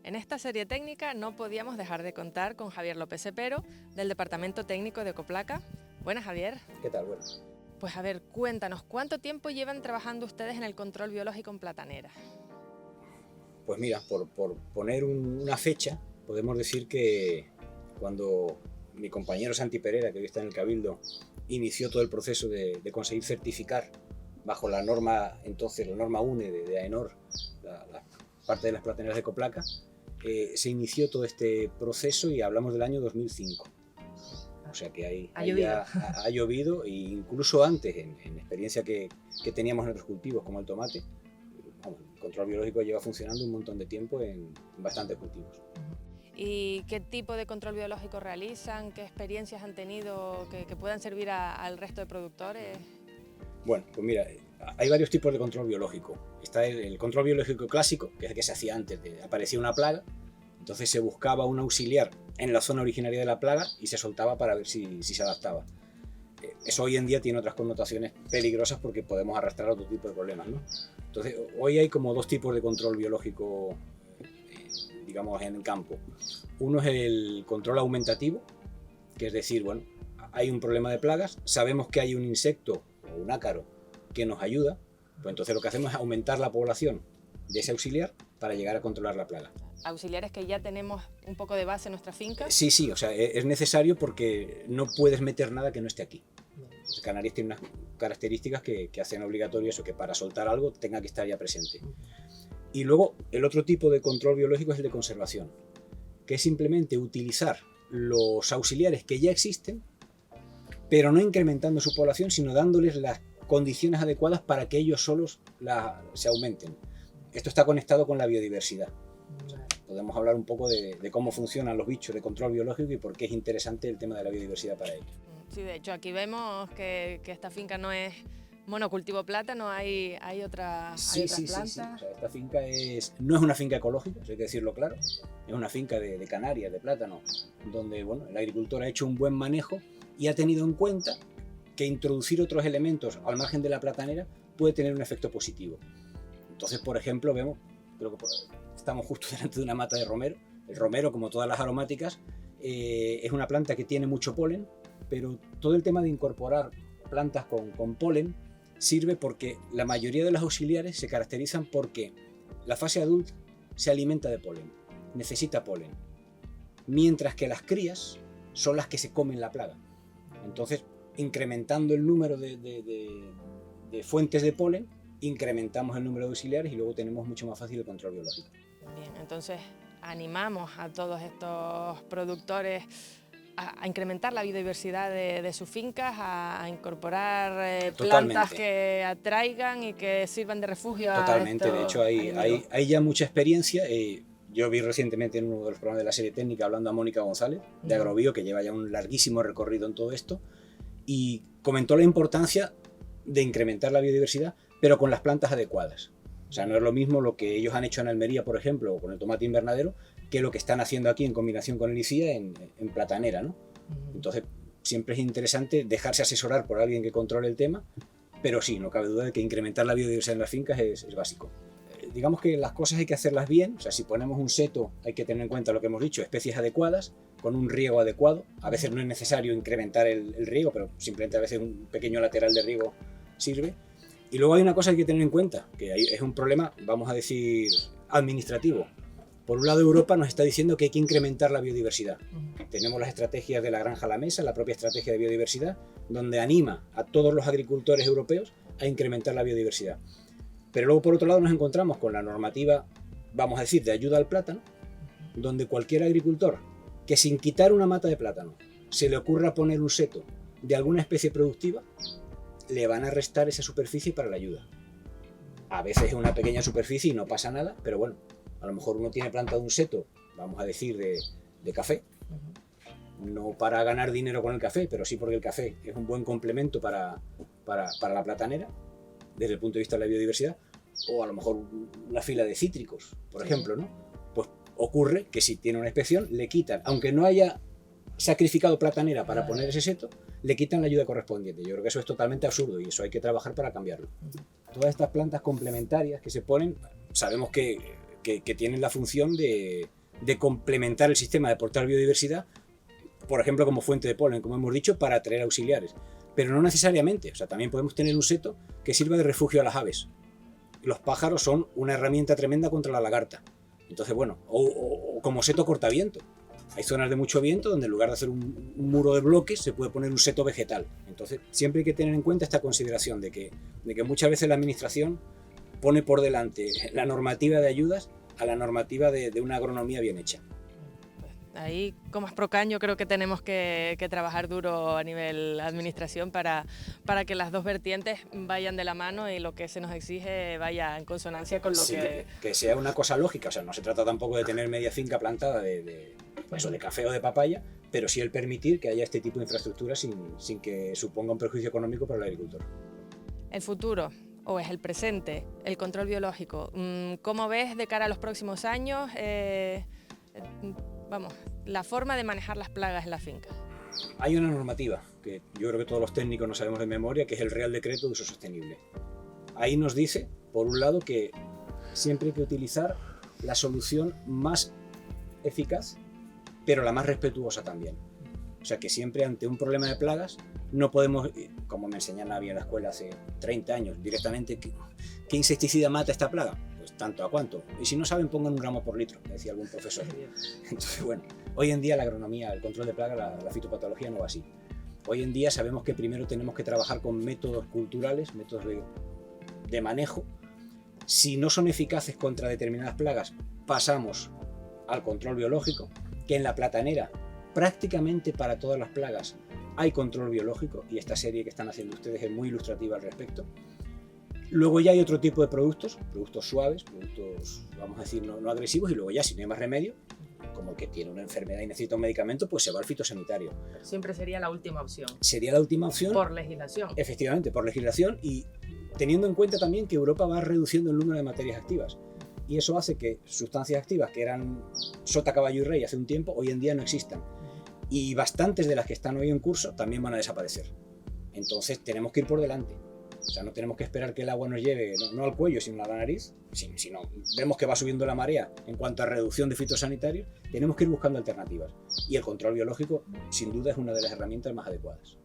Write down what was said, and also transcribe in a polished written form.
En esta serie técnica no podíamos dejar de contar con Javier López Cepero, del Departamento Técnico de Ecoplaca. Buenas, Javier. ¿Qué tal? Buenas. Pues a ver, cuéntanos, ¿cuánto tiempo llevan trabajando ustedes en el control biológico en Platanera? Pues mira, por poner una fecha, podemos decir que cuando mi compañero Santi Pereira, que hoy está en el Cabildo, inició todo el proceso de conseguir certificar bajo la norma, entonces la norma UNE de AENOR, la parte de las plataneras de Ecoplaca, se inició todo este proceso y hablamos del año 2005. O sea que ha llovido e incluso antes, en experiencia que teníamos en otros cultivos como el tomate, el control biológico lleva funcionando un montón de tiempo en bastantes cultivos. ¿Y qué tipo de control biológico realizan? ¿Qué experiencias han tenido que puedan servir al resto de productores? Bueno, pues mira, hay varios tipos de control biológico. Está el control biológico clásico, que es el que se hacía antes de aparecía una plaga. Entonces se buscaba un auxiliar en la zona originaria de la plaga y se soltaba para ver si se adaptaba. Eso hoy en día tiene otras connotaciones peligrosas porque podemos arrastrar otro tipo de problemas, ¿no? Entonces, hoy hay como dos tipos de control biológico, digamos, en el campo. Uno es el control aumentativo, que es decir, bueno, hay un problema de plagas, sabemos que hay un insecto o un ácaro que nos ayuda, pues entonces lo que hacemos es aumentar la población de ese auxiliar para llegar a controlar la plaga. ¿Auxiliares que ya tenemos un poco de base en nuestra finca? Sí, o sea, es necesario porque no puedes meter nada que no esté aquí. Canarias tiene unas características que hacen obligatorio eso, que para soltar algo tenga que estar ya presente. Y luego el otro tipo de control biológico es el de conservación, que es simplemente utilizar los auxiliares que ya existen, pero no incrementando su población, sino dándoles las condiciones adecuadas para que ellos solos se aumenten. Esto está conectado con la biodiversidad. Podemos hablar un poco de cómo funcionan los bichos de control biológico y por qué es interesante el tema de la biodiversidad para ellos. Sí, de hecho aquí vemos que esta finca no es monocultivo plátano, hay otras plantas. Sí. O sea, esta finca no es una finca ecológica, eso hay que decirlo claro. Es una finca de Canarias, de plátano, donde bueno, el agricultor ha hecho un buen manejo y ha tenido en cuenta que introducir otros elementos al margen de la platanera puede tener un efecto positivo. Entonces, por ejemplo, creo que estamos justo delante de una mata de romero. El romero, como todas las aromáticas, es una planta que tiene mucho polen, pero todo el tema de incorporar plantas con polen sirve porque la mayoría de los auxiliares se caracterizan porque la fase adulta se alimenta de polen, necesita polen, mientras que las crías son las que se comen la plaga. Entonces, incrementando el número de fuentes de polen, incrementamos el número de auxiliares y luego tenemos mucho más fácil el control biológico. Bien, entonces animamos a todos estos productores a incrementar la biodiversidad de sus fincas, a incorporar plantas que atraigan y que sirvan de refugio. Totalmente, de hecho hay ya mucha experiencia. Yo vi recientemente en uno de los programas de la serie técnica hablando a Mónica González de Agrobio, que lleva ya un larguísimo recorrido en todo esto, y comentó la importancia de incrementar la biodiversidad, pero con las plantas adecuadas. O sea, no es lo mismo lo que ellos han hecho en Almería, por ejemplo, o con el tomate invernadero, que lo que están haciendo aquí en combinación con el ICIA en platanera, ¿no? Entonces, siempre es interesante dejarse asesorar por alguien que controle el tema, pero sí, no cabe duda de que incrementar la biodiversidad en las fincas es básico. Digamos que las cosas hay que hacerlas bien, o sea, si ponemos un seto hay que tener en cuenta lo que hemos dicho, especies adecuadas, con un riego adecuado. A veces no es necesario incrementar el riego, pero simplemente a veces un pequeño lateral de riego sirve. Y luego hay una cosa que hay que tener en cuenta, que es un problema, vamos a decir, administrativo. Por un lado, Europa nos está diciendo que hay que incrementar la biodiversidad. Tenemos las estrategias de la granja a la mesa, la propia estrategia de biodiversidad, donde anima a todos los agricultores europeos a incrementar la biodiversidad. Pero luego, por otro lado, nos encontramos con la normativa, vamos a decir, de ayuda al plátano, donde cualquier agricultor que sin quitar una mata de plátano se le ocurra poner un seto de alguna especie productiva, le van a restar esa superficie para la ayuda. A veces es una pequeña superficie y no pasa nada, pero bueno, a lo mejor uno tiene plantado un seto, vamos a decir, de café, no para ganar dinero con el café, pero sí porque el café es un buen complemento para la platanera, desde el punto de vista de la biodiversidad, o a lo mejor una fila de cítricos, por ejemplo, ¿no? Pues ocurre que si tiene una inspección, le quitan, aunque no haya sacrificado platanera para poner ese seto, le quitan la ayuda correspondiente. Yo creo que eso es totalmente absurdo y eso hay que trabajar para cambiarlo. Todas estas plantas complementarias que se ponen, sabemos que que tienen la función de complementar el sistema, de aportar biodiversidad, por ejemplo, como fuente de polen, como hemos dicho, para atraer auxiliares. Pero no necesariamente, o sea, también podemos tener un seto que sirva de refugio a las aves. Los pájaros son una herramienta tremenda contra la lagarta. Entonces, bueno, o como seto cortaviento. Hay zonas de mucho viento donde en lugar de hacer un muro de bloques se puede poner un seto vegetal. Entonces, siempre hay que tener en cuenta esta consideración de que muchas veces la administración pone por delante la normativa de ayudas a la normativa de una agronomía bien hecha. Ahí, como Asprocan, yo creo que tenemos que trabajar duro a nivel administración para que las dos vertientes vayan de la mano y lo que se nos exige vaya en consonancia con lo que sea una cosa lógica. O sea, no se trata tampoco de tener media finca plantada de café o de papaya, pero sí el permitir que haya este tipo de infraestructura sin que suponga un perjuicio económico para el agricultor. El futuro, o es el presente, el control biológico. ¿Cómo ves de cara a los próximos años? La forma de manejar las plagas en la finca. Hay una normativa que yo creo que todos los técnicos no sabemos de memoria, que es el Real Decreto de Uso Sostenible. Ahí nos dice, por un lado, que siempre hay que utilizar la solución más eficaz, pero la más respetuosa también. O sea, que siempre ante un problema de plagas no podemos, como me enseñan a mí en la escuela hace 30 años, directamente, ¿qué insecticida mata esta plaga? Pues tanto a cuánto. Y si no saben, pongan 1 gramo por litro, decía algún profesor. Entonces, bueno, hoy en día la agronomía, el control de plagas, la fitopatología no va así. Hoy en día sabemos que primero tenemos que trabajar con métodos culturales, métodos de manejo. Si no son eficaces contra determinadas plagas, pasamos al control biológico, que en la platanera prácticamente para todas las plagas hay control biológico, y esta serie que están haciendo ustedes es muy ilustrativa al respecto. Luego ya hay otro tipo de productos suaves, productos, vamos a decir, no agresivos, y luego ya, si no hay más remedio, como el que tiene una enfermedad y necesita un medicamento, pues se va al fitosanitario. Siempre sería la última opción. Sería la última opción. Por legislación. Efectivamente, por legislación, y teniendo en cuenta también que Europa va reduciendo el número de materias activas. Y eso hace que sustancias activas que eran sota, caballo y rey hace un tiempo, hoy en día no existan. Y bastantes de las que están hoy en curso también van a desaparecer. Entonces tenemos que ir por delante. O sea, no tenemos que esperar que el agua nos lleve, no al cuello, sino a la nariz. Sino vemos que va subiendo la marea en cuanto a reducción de fitosanitarios, tenemos que ir buscando alternativas. Y el control biológico, sin duda, es una de las herramientas más adecuadas.